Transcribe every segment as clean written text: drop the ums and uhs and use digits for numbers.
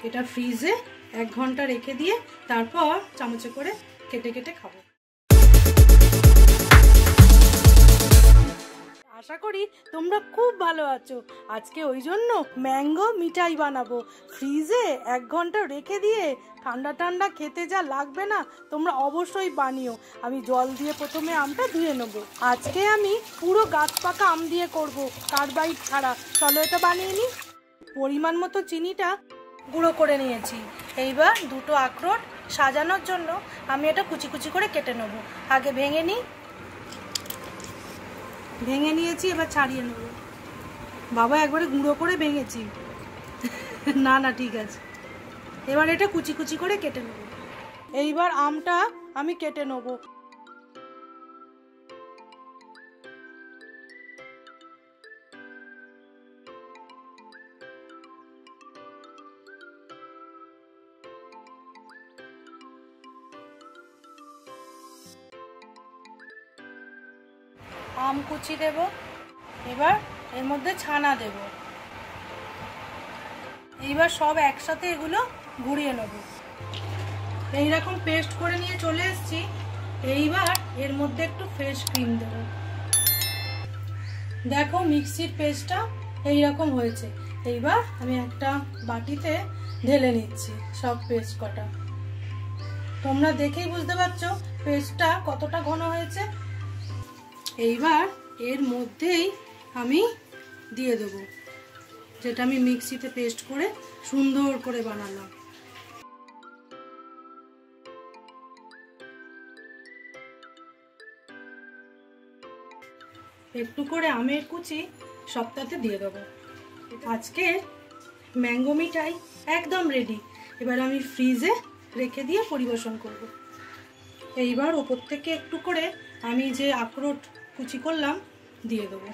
এটা ফ্রিজে 1 ঘন্টা রেখে দিয়ে তারপর চামচে করে কেটে কেটে খাবো। আশা করি তোমরা খুব ভালো আছো। আজকে ওই জন্য ম্যাঙ্গো মিঠাই বানাবো। ফ্রিজে 1 ঘন্টা রেখে দিয়ে ঠান্ডা ঠান্ডা খেতে যা লাগবে না, তোমরা অবশ্যই বানিও। আমি জল দিয়ে প্রথমে আমটা ধুয়ে নেবো। আজকে আমি পুরো গাছ পাকা আম দিয়ে করব, কার্বাইড ছাড়া। চলো এটা বানিয়ে নিই। পরিমাণ মতো চিনিটা গুঁড়ো করে নিয়েছি। এইবার দুটো আখরোট সাজানোর জন্য আমি এটা কুচি কুচি করে কেটে নেব। আগে ভেঙে নিই। ভেঙে নিয়েছি, এবার ছাড়িয়ে নেব। বাবা একবারে গুঁড়ো করে ভেঙেছি। না না ঠিক আছে। এবার এটা কুচি কুচি করে কেটে নেব। এইবার আমটা আমি কেটে নেব। আম কুচি দেব। এবার এর মধ্যে ছানা দেব। এইবার সব একসাথে এগুলো গুঁড়িয়ে নেব। এইরকম পেস্ট করে নিয়ে চলে এসেছি। এইবার এর মধ্যে একটু ফ্রেশ ক্রিম দেব। দেখো মিক্সির পেস্টটা এইরকম হয়েছে। এইবার আমি একটা বাটিতে ঢেলে নিচ্ছি সব পেস্ট কটা। তোমরা দেখেই বুঝতে পারছো পেস্টটা কতটা ঘন হয়েছে। এইবার এর মধ্যেই আমি দিয়ে দেবো যেটা আমি মিক্সিতে পেস্ট করে সুন্দর করে বানালাম। একটু করে আমের কুচি সবটাতে দিয়ে দেবো। আজকে ম্যাঙ্গো মিঠাই একদম রেডি। এবার আমি ফ্রিজে রেখে দিয়ে পরিবেশন করব। এইবার ওপর থেকে একটু করে আমি যে আখরোট কুচি করলাম দিয়ে দেবো।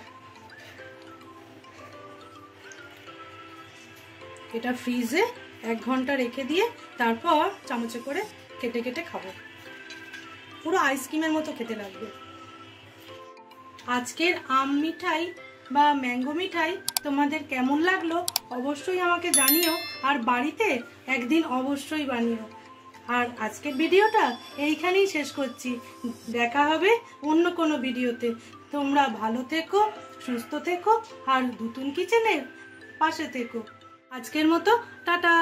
এটা ফ্রিজে 1 ঘন্টা রেখে দিয়ে তারপর চামচে করে কেটে কেটে খাবো। পুরো আইসক্রিমের মতো খেতে লাগবে। আজকের আম মিঠাই বা ম্যাঙ্গো মিঠাই তোমাদের কেমন লাগলো অবশ্যই আমাকে জানিও। আর বাড়িতে একদিন অবশ্যই বানিও। আর আজকের ভিডিওটা এইখানেই শেষ করছি। দেখা হবে অন্য কোনো ভিডিওতে। তোমরা ভালো থেকো, সুস্থ থেকো আর দুতুন কিচেনের পাশে থেকো। আজকের মতো টাটা।